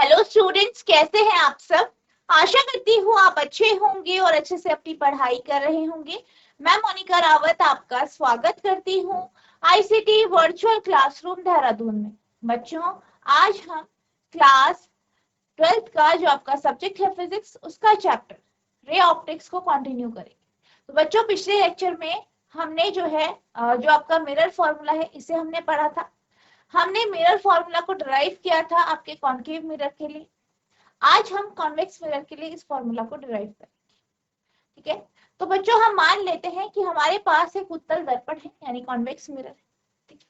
Hello students, कैसे हैं आप सब। आशा करती हूँ आप अच्छे होंगे और अच्छे से अपनी पढ़ाई कर रहे होंगे। मैं मोनिका रावत आपका स्वागत करती हूँ आईसीटी वर्चुअल क्लासरूम देहरादून में। बच्चों, आज हम क्लास 12th का जो आपका सब्जेक्ट है फिजिक्स, उसका चैप्टर रे ऑप्टिक्स को कंटिन्यू करेंगे। तो बच्चों, पिछले लेक्चर में हमने जो है जो आपका मिरर फॉर्मूला है इसे हमने पढ़ा था। हमने मिरर फॉर्मूला को डिराइव किया था आपके कॉन्केव मिरर के लिए। आज हम कॉन्वेक्स मिरर के लिए इस फॉर्मूला को डिराइव करेंगे। ठीक है, तो बच्चों हम मान लेते हैं कि हमारे पास एक उत्तल दर्पण है, यानी कॉन्वेक्स मिरर है। ठीक है,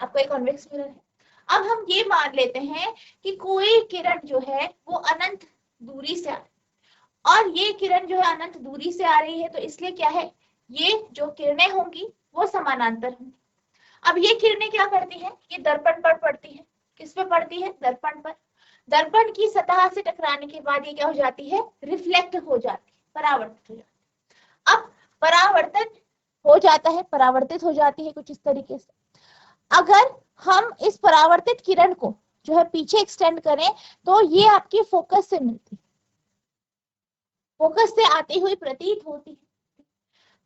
आपका एक कॉन्वेक्स मिरर है। अब हम ये मान लेते हैं कि कोई किरण जो है वो अनंत दूरी से आ रही है, और ये किरण जो है अनंत दूरी से आ रही है, तो इसलिए क्या है, ये जो किरणें होंगी वो समानांतर होंगी। अब ये किरणें क्या करती है, ये दर्पण पर पड़ती है। किस पे पड़ती है, दर्पण पर। दर्पण की सतह से टकराने के बाद ये क्या हो जाती है, रिफ्लेक्ट हो जाती है, परावर्तित हो जाती है। अब परावर्तन हो जाता है, परावर्तित हो जाती है कुछ इस तरीके से। अगर हम इस परावर्तित किरण को जो है पीछे एक्सटेंड करें तो ये आपकी फोकस से मिलती है, फोकस से आती हुई प्रतीत होती है।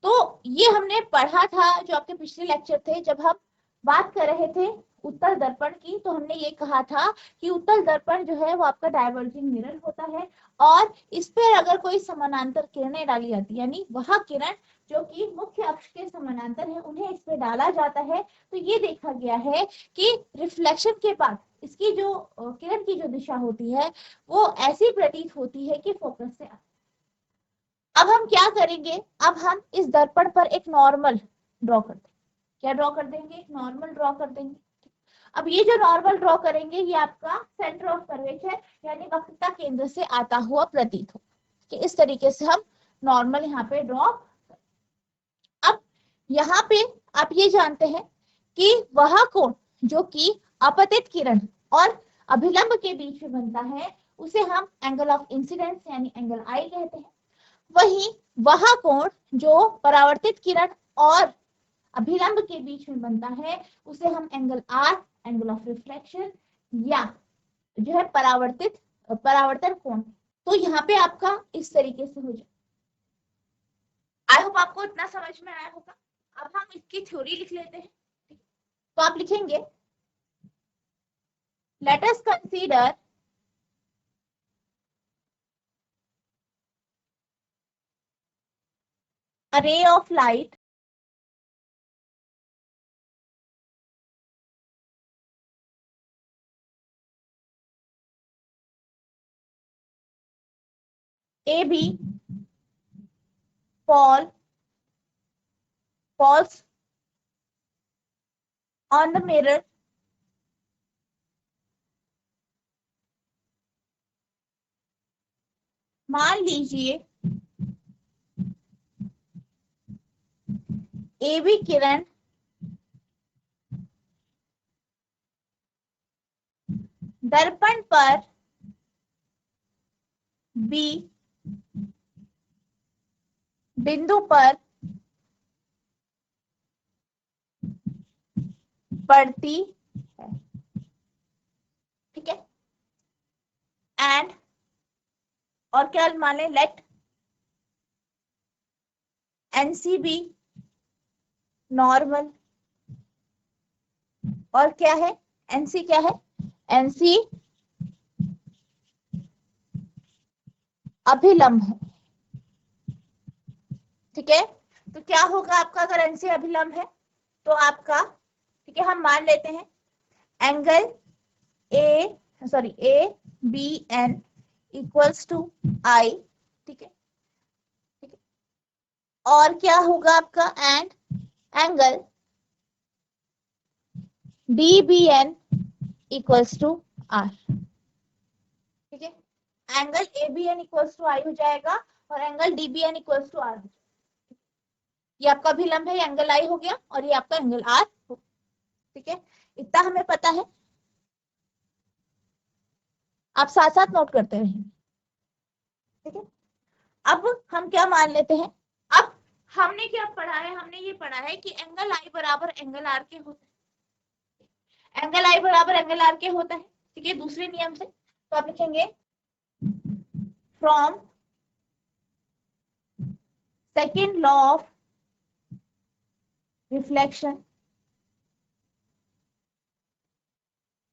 तो ये हमने पढ़ा था जो आपके पिछले लेक्चर थे, जब हम बात कर रहे थे उत्तल दर्पण की, तो हमने ये कहा था कि उत्तल दर्पण जो है वो आपका डाइवर्जिंग मिरर होता है, और इस पर अगर कोई समानांतर किरणें डाली जाती है, यानी वह किरण जो कि मुख्य अक्ष के समानांतर है, उन्हें इस पे डाला जाता है, तो ये देखा गया है कि रिफ्लेक्शन के बाद इसकी जो किरण की जो दिशा होती है वो ऐसी प्रतीत होती है कि फोकस से। अब हम क्या करेंगे, अब हम इस दर्पण पर एक नॉर्मल ड्रॉ कर देंगे। क्या ड्रॉ कर देंगे, एक नॉर्मल ड्रॉ कर देंगे। अब ये जो नॉर्मल ड्रॉ करेंगे ये आपका सेंटर ऑफ कर्वेचर यानी वक्रता केंद्र से आता हुआ प्रतीत हो कि इस तरीके से हम नॉर्मल यहाँ पे ड्रॉ। अब यहाँ पे आप ये जानते हैं कि वह कोण जो कि अपतित किरण और अभिलंब के बीच में बनता है उसे हम एंगल ऑफ इंसिडेंस यानी एंगल आई कहते हैं। वही वह कोण जो परावर्तित किरण और अभिलंब के बीच में बनता है उसे हम angle R, angle of reflection या जो है परावर्तन कोण। तो यहाँ पे आपका इस तरीके से हो जाए। आई होप आपको इतना समझ में आया होगा। अब हम इसकी थ्योरी लिख लेते हैं। तो आप लिखेंगे, let us consider a ray of light AB falls on the mirror मान लीजिए AB किरण दर्पण पर B बिंदु पर पड़ती है। ठीक है, एंड और क्या मान लें, लेट NC भी नॉर्मल। और क्या है, NC क्या है, NC अभिलंब है। ठीक है, तो क्या होगा आपका अगर NC अभिलंब है तो आपका, ठीक है, हम मान लेते हैं angle ABN equals to I। ठीक है, ठीक है, और क्या होगा आपका, and angle DBN equals to R। ठीक है, angle ABN equals to I हो जाएगा और angle DBN equals to R। ये आपका अभिलंब है, एंगल I हो गया और ये आपका एंगल R हो। ठीक है, इतना हमें पता है, आप साथ साथ नोट करते रहेंगे। ठीक है, अब हम क्या मान लेते हैं, अब हमने क्या पढ़ा है, हमने ये पढ़ा है कि एंगल I बराबर एंगल R के होता है। एंगल I बराबर एंगल R के होता है, ठीक है, दूसरे नियम से। तो आप लिखेंगे from second law of reflection,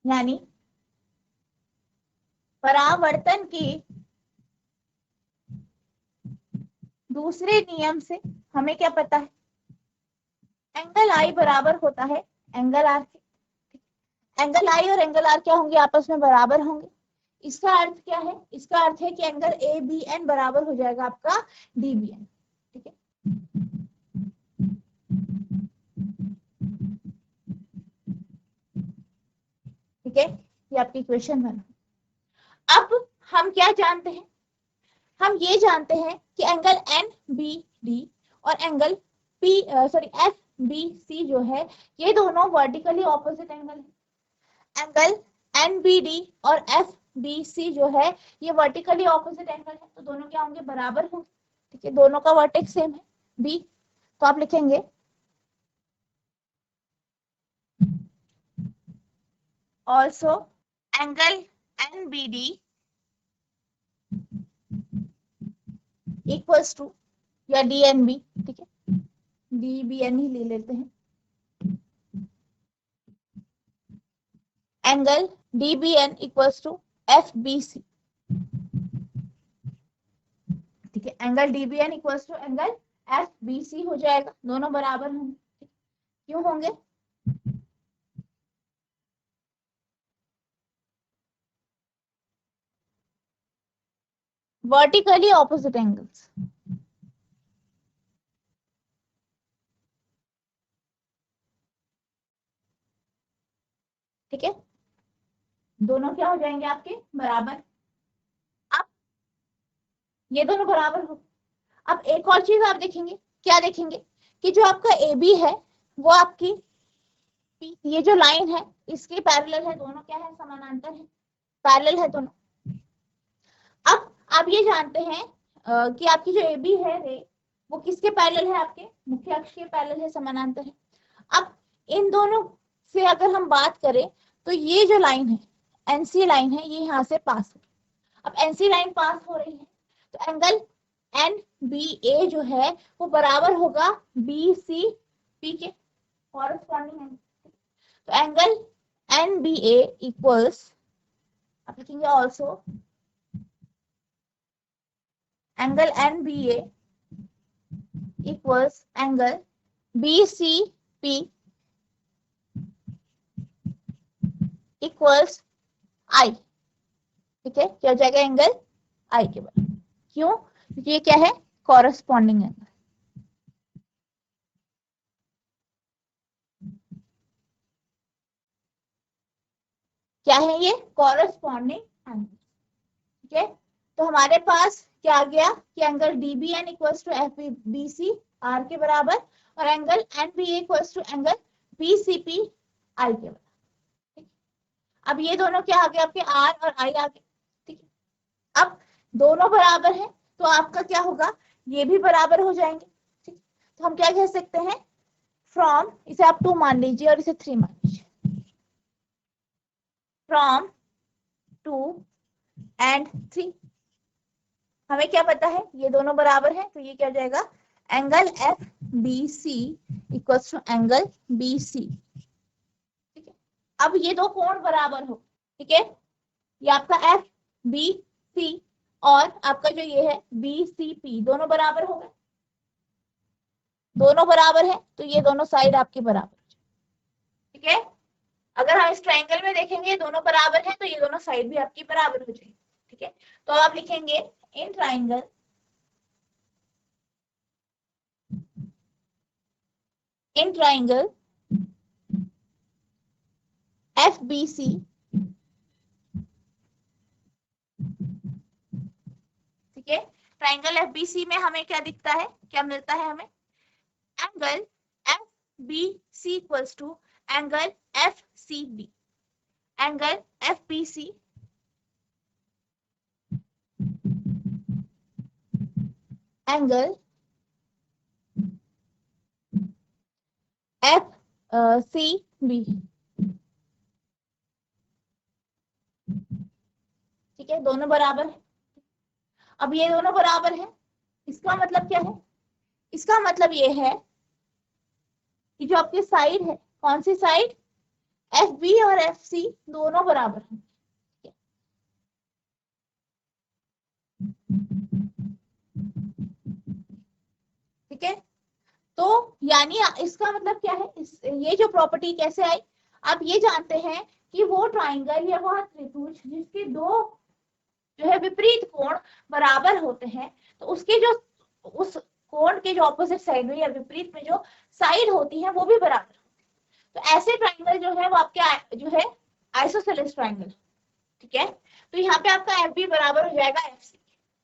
यानी परावर्तन के दूसरे नियम से हमें क्या पता है, एंगल आई बराबर होता है एंगल आर के। एंगल आई और एंगल आर क्या होंगे, आपस में बराबर होंगे। इसका अर्थ क्या है, इसका अर्थ है कि एंगल ए बी एन बराबर हो जाएगा आपका डी बी एन। ठीक है, ठीक है, ये आपकी इक्वेशन बना। अब हम क्या जानते हैं, हम ये जानते हैं कि एंगल एन बी डी और angle P F B C जो है, ये दोनों वर्टिकली ऑपोजिट एंगल है। एंगल एन बी डी और एफ बी सी जो है, ये वर्टिकली ऑपोजिट एंगल है, तो दोनों क्या होंगे, बराबर होंगे। ठीक है, दोनों का वर्टेक्स सेम है बी, तो आप लिखेंगे also angle N B D equals to, या डी एन बी, ठीक है, डी बी एन ही ले लेते हैं, angle D B N equals to F B C. ठीक है, angle D B N equals to angle F B C हो जाएगा, दोनों बराबर होंगे। क्यों होंगे, वर्टिकली ऑपोजिट एंगल्स। ठीक है, दोनों क्या हो जाएंगे आपके बराबर। अब ये दोनों बराबर हो, अब एक और चीज आप देखेंगे, क्या देखेंगे कि जो आपका ए बी है वो आपकी ये जो लाइन है इसके पैरेलल है, दोनों क्या है, समानांतर है, पैरेलल है दोनों। अब आप ये जानते हैं कि आपकी जो ए बी है रे, वो किसके पैरेलल है, आपके मुख्य अक्ष के पैरेलल है, समानांतर है। अब इन दोनों से अगर हम बात करें तो ये जो लाइन है, एनसी लाइन है, ये यहाँ से पास हो। अब एनसी लाइन पास हो रही है, तो एंगल एन बी ए जो है वो बराबर होगा बी सी पी के कॉरेस्पॉन्डिंग एंगल। तो angle N B A equals, आप लिखेंगे also angle N B A equals angle B C P equals I. ठीक है, क्या हो जाएगा, एंगल आई के बराबर। क्यों, क्योंकि ये क्या है, कॉरेस्पॉन्डिंग एंगल। क्या है ये, कॉरेस्पॉन्डिंग एंगल। ठीक है, तो हमारे पास क्या आ गया कि angle D B N equals to F B C R के बराबर, और angle N B A equals to angle B C P I के बराबर। अब ये दोनों क्या आ गए, आपके आर और आई आ गए। ठीक है, अब दोनों बराबर है तो आपका क्या होगा, ये भी बराबर हो जाएंगे। ठीक, तो हम क्या कह सकते हैं, फ्रॉम, इसे आप 2 मान लीजिए और इसे 3 मान लीजिए, फ्रॉम 2 एंड 3 हमें क्या पता है, ये दोनों बराबर है, तो ये क्या हो जाएगा, angle F B C equals to angle B C. ठीक है, अब ये दो कोण बराबर हो। ठीक है, ये आपका एफ बी सी और आपका जो ये है बी सी पी, दोनों बराबर हो गए, दोनों बराबर है तो ये दोनों साइड आपके बराबर। ठीक है, अगर हम इस ट्रायंगल में देखेंगे दोनों बराबर है तो ये दोनों साइड भी आपकी बराबर हो जाएगी। ठीक है, तो आप लिखेंगे in triangle F B C, ठीक है, ट्रायंगल एफ बी सी में हमें क्या दिखता है, क्या मिलता है हमें, angle F B C equals to angle F C B, angle F B C angle F C B. ठीक है, दोनों बराबर है। अब ये दोनों बराबर है, इसका मतलब क्या है, इसका मतलब ये है कि जो आपकी साइड है, कौन सी साइड, एफ बी और एफ सी दोनों बराबर है। ठीक है, तो यानी इसका मतलब क्या है, ये जो प्रॉपर्टी कैसे आई, आप ये जानते हैं कि वो ट्राइंगल या वह त्रिभुज जिसके दो जो है विपरीत कोण बराबर होते हैं, तो उसके जो उस कोण के जो ऑपोजिट साइड में या विपरीत में जो साइड होती है वो भी बराबर, तो ऐसे ट्राइंगल जो है वो आपके जो है आइसोसेलेस ट्राइंगल। ठीक है, तो यहाँ पे आपका एफ बी बराबर हो जाएगा एफ सी।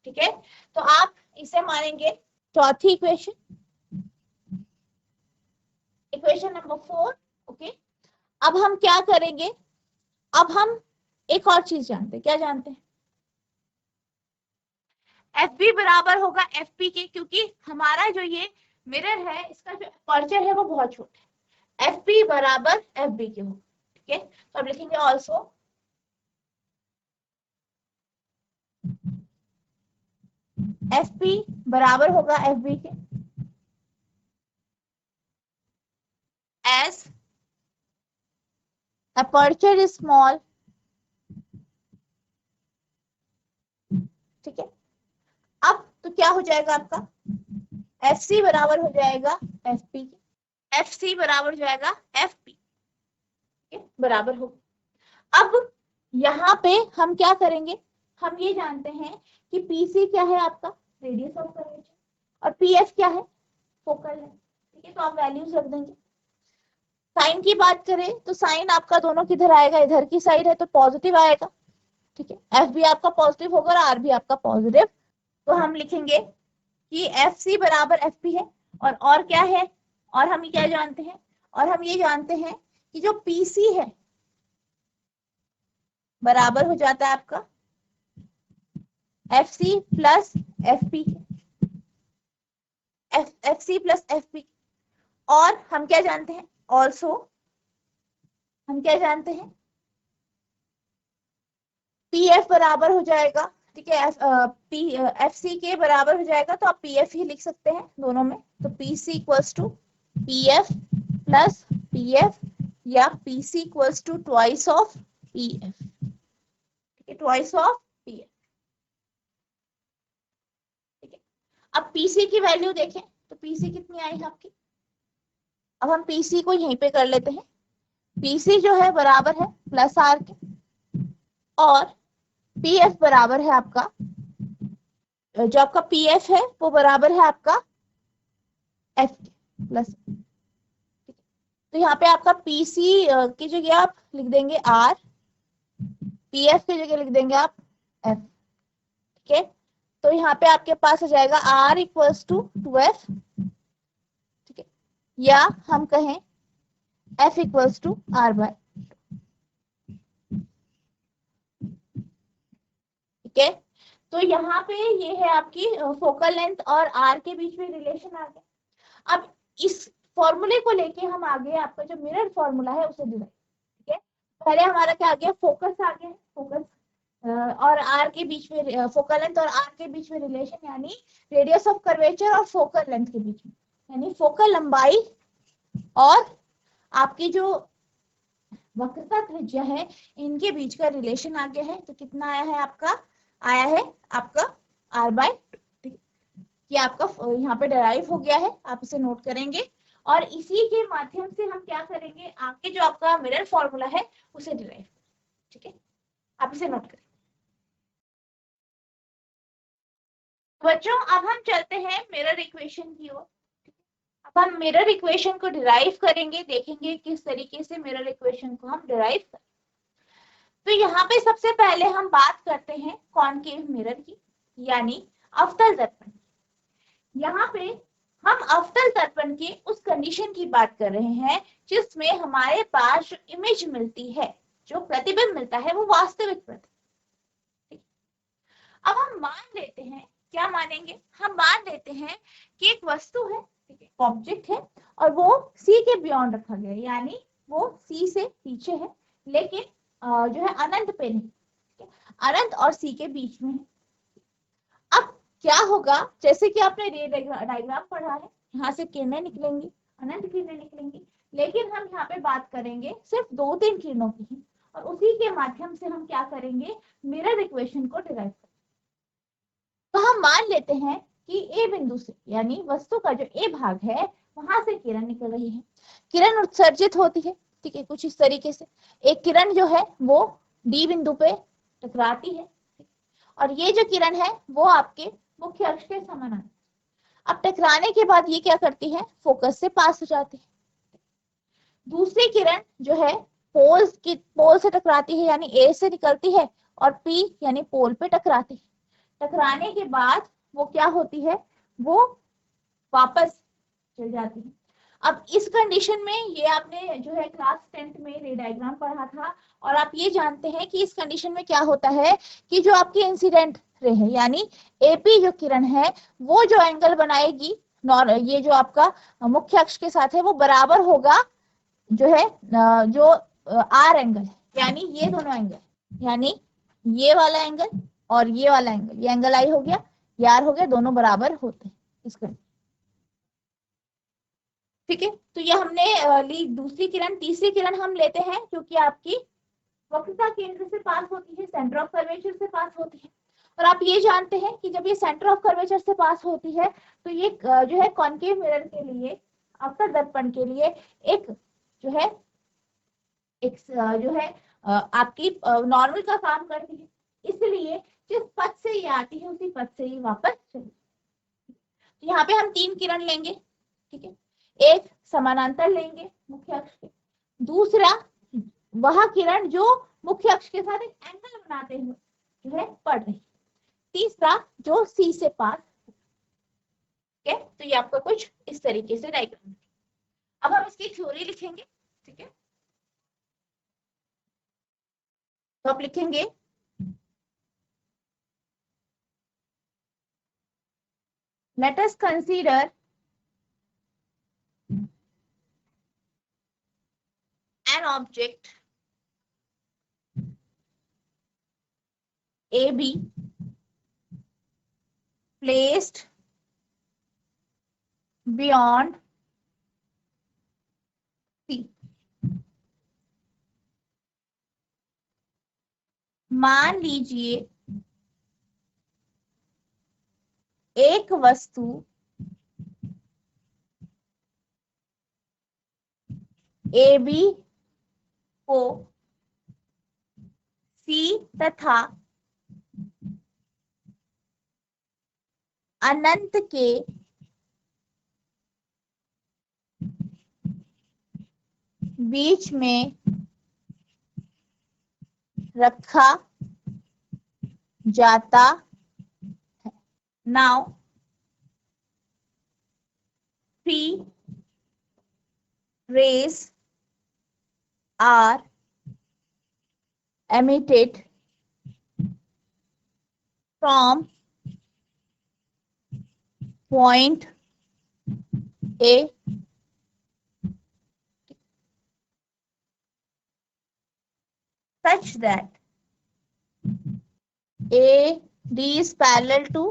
ठीक है, तो आप इसे मानेंगे चौथी इक्वेशन, इक्वेशन नंबर 4। ओके, अब हम क्या करेंगे, अब हम एक और चीज जानते हैं, क्या जानते हैं, एफ बी बराबर होगा एफ पी के, क्योंकि हमारा जो ये मिरर है इसका जो अपर्चर है वो बहुत छोटा है, एफ पी बराबर एफ बी के हो। ठीक है, तो अब लिखेंगे ऑल्सो एफ पी बराबर होगा एफ बी के एज अपर्चर इज स्मॉल। ठीक है, अब तो क्या हो जाएगा आपका, एफ सी बराबर हो जाएगा एफ पी के, एफ सी बराबर हो जाएगा एफ पी बराबर हो। अब यहाँ पे हम क्या करेंगे, हम ये जानते हैं कि पीसी क्या है आपका, रेडियस ऑफ कर्वेचर, और पीएफ क्या है, फोकल लेंथ। ठीक है, तो आप वैल्यूज रख देंगे। साइन की बात करें तो साइन आपका दोनों किधर आएगा, इधर की साइड है तो पॉजिटिव आएगा। ठीक है, एफ भी आपका पॉजिटिव होगा और आर भी आपका पॉजिटिव, तो हम लिखेंगे कि एफ सी बराबर एफ पी है। और क्या है, और हम क्या जानते हैं, और हम ये जानते हैं कि जो पीसी है बराबर हो जाता है आपका F C plus F P, F C plus F P. और हम क्या जानते हैं, ऑल्सो हम क्या जानते हैं, पी एफ बराबर हो जाएगा। ठीक है, एफ सी के बराबर हो जाएगा, तो आप पी एफ ही लिख सकते हैं दोनों में, तो P C equals to P F plus P F, या P C equals to twice of P F. ठीक है, ट्वाइस ऑफ पी एफ। ठीक है, अब पीसी की वैल्यू देखें तो पीसी कितनी आई आपकी, अब हम पीसी को यहीं पे कर लेते हैं, पीसी जो है बराबर है प्लस आर के, और पीएफ बराबर है आपका, जो आपका पीएफ है वो बराबर है आपका एफ के प्लस। तो यहाँ पे आपका पीसी की जगह आप लिख देंगे आर, पीएफ की जगह लिख देंगे आप एफ। ठीक है, तो यहाँ पे आपके पास हो जाएगा आर इक्वल्स टू 2f। ठीक है, या हम कहें F equals to R by. ठीक है, तो यहाँ पे ये है आपकी फोकल लेंथ और आर के बीच में रिलेशन आ गया। अब इस फॉर्मूले को लेके हम आगे आपका जो मिरर फॉर्मूला है उसे डिराइव। ठीक है, पहले हमारा क्या आ गया, फोकस आ गया, फोकस और आर के बीच में, फोकल लेंथ और आर के बीच में रिलेशन, यानी रेडियस ऑफ कर्वेचर और फोकल लेंथ के बीच में, यानी फोकल लंबाई और आपकी जो वक्रता त्रिज्या है इनके बीच का रिलेशन आ गया है। तो कितना आया है आपका, आया है आपका आर बाय, ये आपका यहाँ पे डराइव हो गया है, आप इसे नोट करेंगे। और इसी के माध्यम से हम क्या करेंगे, आगे जो आपका मिरर फॉर्मूला है उसे डिराइव। ठीक है, आप इसे नोट करें। बच्चों अब हम चलते हैं मिरर इक्वेशन की ओर। अब हम मिरर इक्वेशन को डिराइव करेंगे, देखेंगे किस तरीके से मिरर इक्वेशन को हम डिराइव करें। तो यहाँ पे सबसे पहले हम बात करते हैं कॉनकेव मिरर की, यानी अवतल दर्पण। यहाँ पे हम अवतल दर्पण के उस कंडीशन की बात कर रहे हैं जिसमें हमारे पास जो इमेज मिलती है, जो प्रतिबिंब मिलता है वो वास्तविक प्रतिबिंब। अब हम मान लेते हैं, क्या मानेंगे, हम मान लेते हैं कि एक वस्तु है, ठीक है, ऑब्जेक्ट है, और वो सी के बियॉन्ड रखा गया है, यानी वो सी से पीछे है, लेकिन जो है अनंत पे नहीं। अनंत और सी के बीच में है। अब क्या होगा, जैसे कि आपने रे डायग्राम पढ़ा है, यहाँ से किरणें निकलेंगी, अनंत किरणें निकलेंगी, लेकिन हम यहाँ पे बात करेंगे सिर्फ 2-3 किरणों की ही, और उसी के माध्यम से हम क्या करेंगे, मिरर इक्वेशन को डिराइव करेंगे। तो हम मान लेते हैं कि ए बिंदु से, यानी वस्तु का जो ए भाग है, वहां से किरण निकल रही है, किरण उत्सर्जित होती है, ठीक है, कुछ इस तरीके से। एक किरण जो है वो डी बिंदु पे टकराती है, और ये जो किरण है वो आपके मुख्य अक्ष के समानांतर। अब टकराने के बाद ये क्या करती है, फोकस से पास हो जाती है। दूसरी किरण जो है पोल से टकराती है, यानी ए से निकलती है, और पी यानी पोल पे टकराती है। टकराने के बाद वो क्या होती है, वो वापस चल जाती है। अब इस कंडीशन में, ये आपने जो है क्लास 10th में रे डायग्राम पढ़ा था, और आप ये जानते हैं कि इस कंडीशन में क्या होता है कि जो आपकी इंसिडेंट रे है, यानी एपी जो किरण है, वो जो एंगल बनाएगी ये जो आपका मुख्य अक्ष के साथ है, वो बराबर होगा जो है जो आर एंगल है, यानी ये दोनों एंगल, यानी ये वाला एंगल और ये वाला एंगल, ये एंगल आई हो गया, ये आर हो गया, दोनों बराबर होते हैं इसका। ठीक है, तो ये हमने ली दूसरी किरण। तीसरी किरण हम लेते हैं जो कि आपकी वक्रता केंद्र से पास होती है, सेंटर ऑफ कर्वेचर से पास होती है। और आप ये जानते हैं कि जब ये सेंटर ऑफ कर्वेचर से पास होती है, तो ये जो है कॉन्केव मिरर के लिए, अवतल दर्पण के लिए एक जो है एक जो है आपकी नॉर्मल का काम करती है, इसलिए जिस पथ से ये आती है उसी पथ से ये वापस चली। तो यहाँ पे हम 3 किरण लेंगे, ठीक है, एक समानांतर लेंगे मुख्य अक्ष के, दूसरा वह किरण जो मुख्य अक्ष के साथ एक एंगल बनाते हुए जो है पड़ रही, तीसरा जो सी से पास। ठीक है, तो ये आपका कुछ इस तरीके से डायग्राम। अब हम इसकी थ्योरी लिखेंगे, ठीक है, तो आप लिखेंगे let us consider an object AB placed beyond C. मान लीजिए एक वस्तु AB को C तथा अनंत के बीच में रखा जाता है। Now free rays are emitted from point A such that AD is parallel to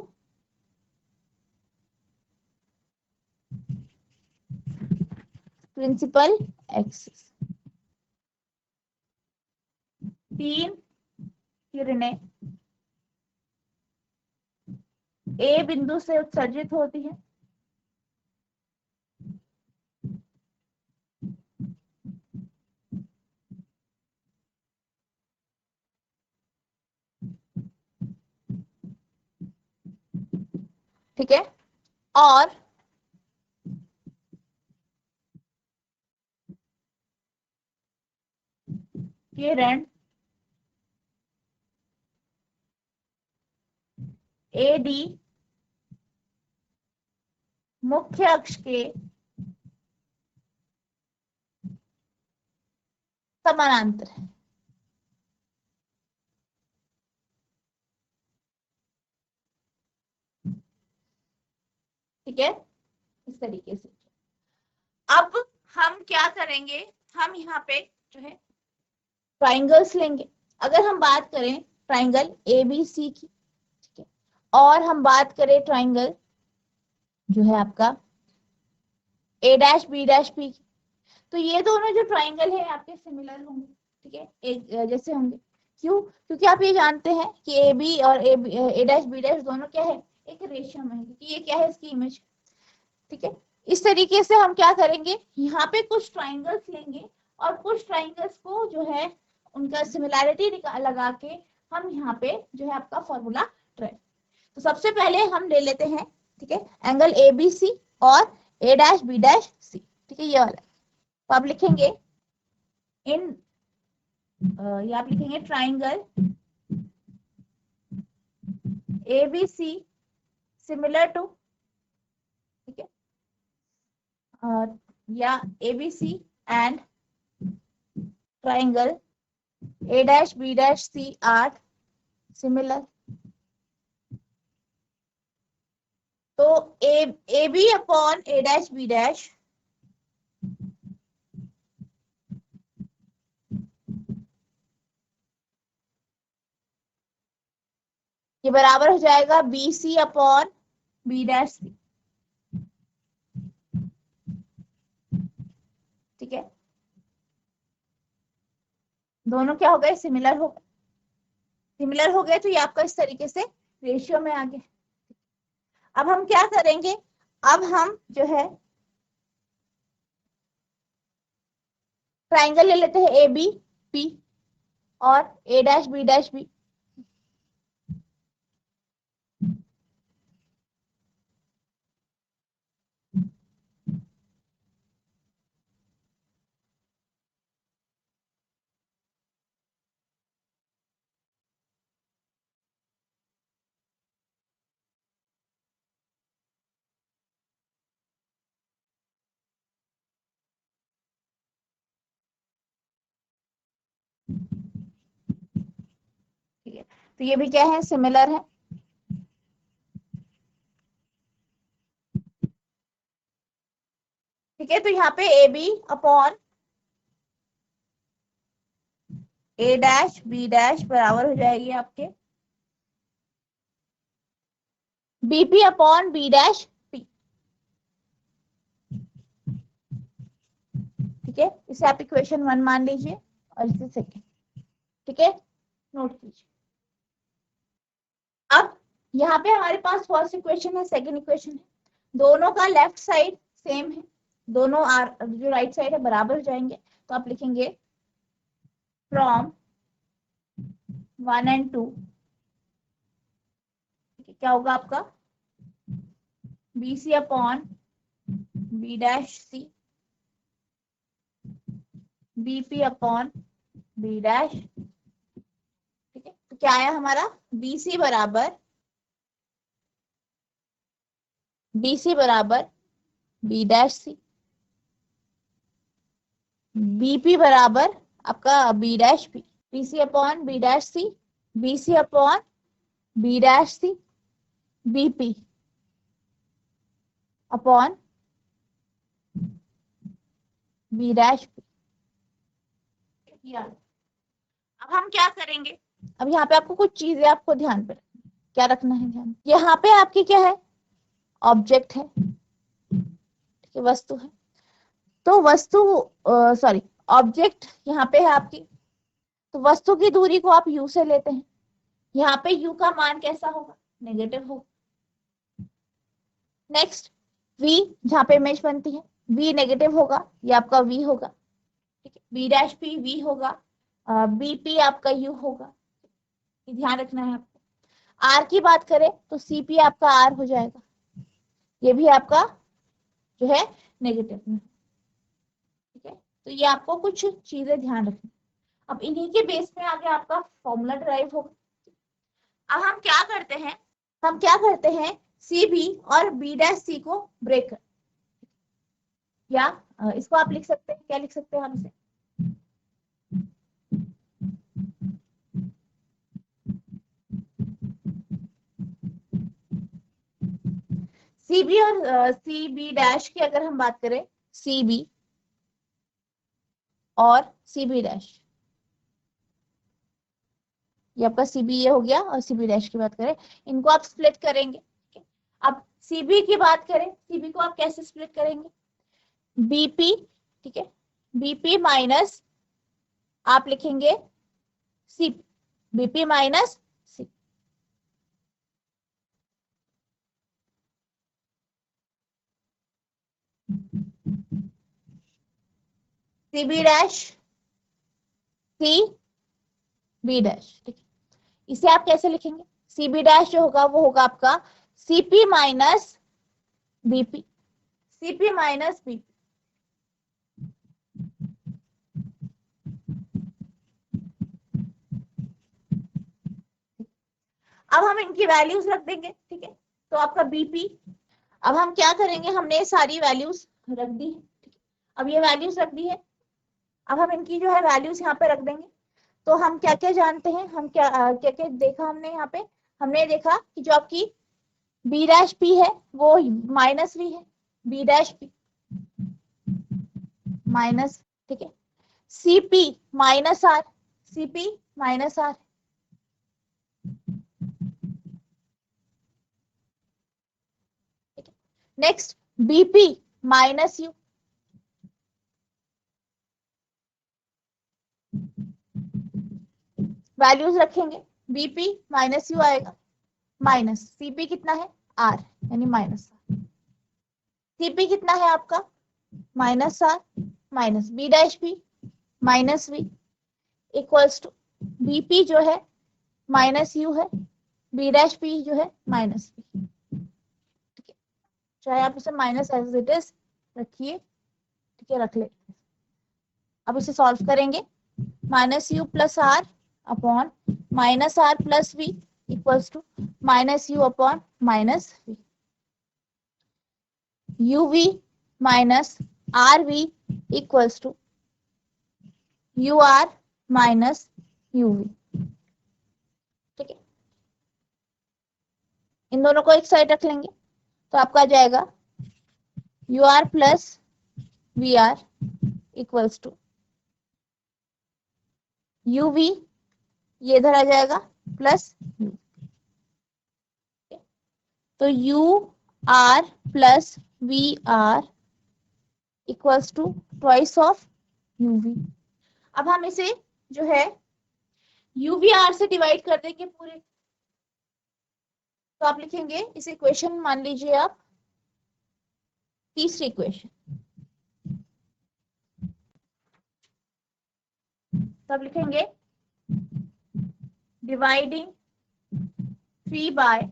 principal axis. 3 किरणें ए बिंदु से उत्सर्जित होती है, ठीक है, और किरण AD मुख्य अक्ष के समानांतर है। ठीक है, इस तरीके से। अब हम क्या करेंगे, हम यहाँ पे जो है ट्राइंगल्स लेंगे। अगर हम बात करें ट्राइंगल ए बी सी की, ठीक है, और हम बात करें ट्राइंगल जो है आपका ए डैश बी डैश पी की, तो ये दोनों जो ट्राइंगल है आपके सिमिलर होंगे, ठीक है, एक जैसे होंगे। क्यों? क्योंकि आप ये जानते हैं कि ए बी और ए डैश बी डैश दोनों क्या है, एक रेशियो में है, क्योंकि ये क्या है, इसकी इमेज, ठीक है। इस तरीके से हम क्या करेंगे, यहाँ पे कुछ ट्राइंगल्स लेंगे और कुछ ट्राइंगल्स को जो है उनका सिमिलैरिटी लगा के हम यहाँ पे जो है आपका फॉर्मूला ट्राई। तो सबसे पहले हम ले लेते हैं, ठीक है, एंगल ए बी सी और ए डैश बी डैश सी, ठीक है, ये वाला। तो आप लिखेंगे इन ये आप लिखेंगे triangle A B C similar to, ठीक है, या A B C and triangle A dash B dash C are similar. तो A B upon A dash B dash ये बराबर हो जाएगा B C upon B dash C, ठीक है, दोनों क्या हो गए, सिमिलर हो गए। सिमिलर हो गए तो ये आपका इस तरीके से रेशियो में आ गया। अब हम क्या करेंगे, अब हम जो है ट्राइंगल ले लेते हैं ए बी पी और ए डैश बी डैश बी। ठीक है, तो ये भी क्या है, सिमिलर है। ठीक है, तो यहाँ पे A B upon A dash B dash बराबर हो जाएगी आपके BP upon B dash P, ठीक है, इसे आप इक्वेशन 1 मान लीजिए और इसे सेकेंड, ठीक है, नोट कीजिए। अब यहाँ पे हमारे पास फर्स्ट इक्वेशन है, सेकंड इक्वेशन है, दोनों का लेफ्ट साइड सेम है, दोनों आर जो राइट साइड है बराबर हो जाएंगे। तो आप लिखेंगे फ्रॉम 1 एंड 2, क्या होगा आपका B C upon B dash C, BP upon B dash, ठीक है, तो क्या आया हमारा बीसी बराबर बी डैश सी, बीपी बराबर आपका B dash P, BC upon B dash C, BC upon B dash C, BP upon B dash P. अब हम क्या करेंगे, अब यहाँ पे आपको कुछ चीजें आपको ध्यान पे क्या रखना है, ध्यान, यहाँ पे आपकी क्या है, ऑब्जेक्ट है, ठीक है, वस्तु है। तो वस्तु सॉरी ऑब्जेक्ट यहाँ पे है आपकी, तो वस्तु की दूरी को आप यू से लेते हैं, यहाँ पे यू का मान कैसा होगा, नेगेटिव होगा। नेक्स्ट v जहाँ पे इमेज बनती है v नेगेटिव होगा, ये आपका v होगा, ठीक है, b डैश p v होगा, bp आपका u होगा, ये ध्यान रखना है आपको। r की बात करें तो cp आपका r हो जाएगा, ये भी आपका जो है नेगेटिव में, ठीक है, तो ये आपको कुछ चीजें ध्यान रखनी। अब इन्हीं के बेस में आगे आपका फॉर्मूला ड्राइव होगा। अब हम क्या करते हैं सी बी और बी डैश सी को ब्रेक कर, या इसको आप लिख सकते हैं, क्या लिख सकते हैं हम इसे, सी बी और सी बी डैश की अगर हम बात करें, सी बी और सी बी डैश, ये आपका सीबी ये हो गया, और सीबी डैश की बात करें, इनको आप स्प्लिट करेंगे। अब सीबी की बात करें, सीबी को आप कैसे स्प्लिट करेंगे, बीपी, ठीक है, बीपी माइनस आप लिखेंगे CP, BP minus C, CB dash C B dash, ठीक है। इसे आप कैसे लिखेंगे, सीबी डैश जो होगा वो होगा आपका CP minus BP, CP minus BP. अब हम इनकी वैल्यूज रख देंगे, ठीक है। तो आपका बीपी, अब हम क्या करेंगे, हमने सारी वैल्यूज रख दी, ठीक है। अब ये वैल्यूज रख दी है, अब हम इनकी जो है वैल्यूज यहाँ पे रख देंगे। तो हम क्या क्या जानते हैं, हम क्या क्या क्या देखा हमने यहाँ पे, हमने देखा कि जो आपकी बी डैश पी है वो माइनस वी है, बी डैश पी माइनस, ठीक है, CP minus R, CP minus R, next BP minus U, values रखेंगे, बीपी माइनस यू आएगा, माइनस सीपी कितना है आर, यानी माइनस आर, सीपी कितना है आपका minus R, minus B dash P minus V equals to BP जो है माइनस यू है, बी डैश पी जो है माइनस पी, ठीक है। चाहे आप इसे माइनस एज इट इज रखिए, ठीक है, रख ले। अब इसे सॉल्व करेंगे, minus U plus R upon minus R plus V equals to minus U upon minus V, U V minus R V equals to U R minus U V, ठीक है। इन दोनों को एक साइड रख लेंगे, तो आपका आ जाएगा U R plus V R equals to U V, ये इधर आ जाएगा प्लस यू, तो U R plus V R equals to twice of U V. अब हम इसे जो है यू वी आर से डिवाइड कर देंगे पूरे, तो आप लिखेंगे इस इक्वेशन, मान लीजिए आप तीसरी इक्वेशन, तो आप लिखेंगे dividing 3 by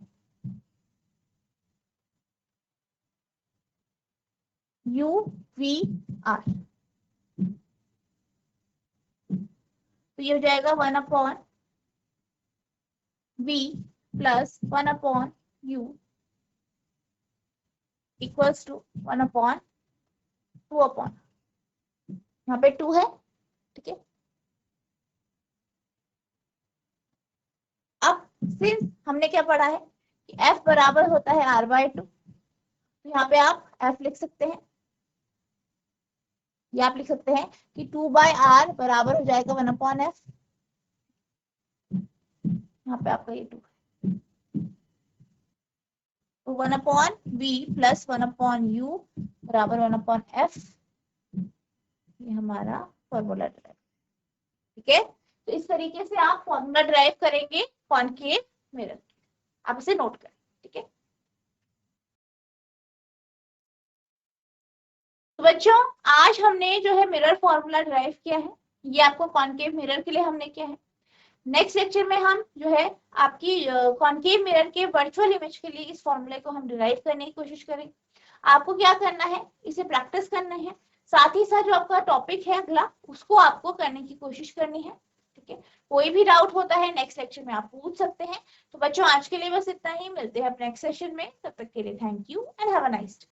U V R, तो ये हो जाएगा 1 upon V plus 1 upon U equals to 1 upon 2 upon, यहाँ पे 2 है, ठीक है। अब सिंस हमने क्या पढ़ा है कि f बराबर होता है r बाय 2, तो यहाँ पे आप f लिख सकते हैं, या आप लिख सकते हैं कि 2 बाय आर बराबर हो जाएगा 1 अपॉन एफ, यहाँ पे आपका ये 2 है, तो 1 upon B plus 1 upon U बराबर 1 अपॉन एफ, ये हमारा फॉर्मूला ड्राइव, ठीक है। तो इस तरीके से आप फॉर्मूला ड्राइव करेंगे कॉनकेव मिरर, आप इसे नोट करें, ठीक है। तो बच्चों आज हमने जो है मिरर फॉर्मूला ड्राइव किया है, ये आपको कॉनकेव मिरर के लिए हमने किया है। नेक्स्ट लेक्चर में हम जो है आपकी कॉनकेव मिरर के वर्चुअल इमेज के लिए इस फॉर्मूले को हम डिराइव करने की कोशिश करेंगे। आपको क्या करना है, इसे प्रैक्टिस करना है, साथ ही साथ जो आपका टॉपिक है अगला उसको आपको करने की कोशिश करनी है, ठीक है। कोई भी डाउट होता है नेक्स्ट लेक्चर में आप पूछ सकते हैं। तो बच्चों आज के लिए बस इतना ही, मिलते हैं नेक्स्ट सेशन में, तब तक के लिए thank you and have a nice day.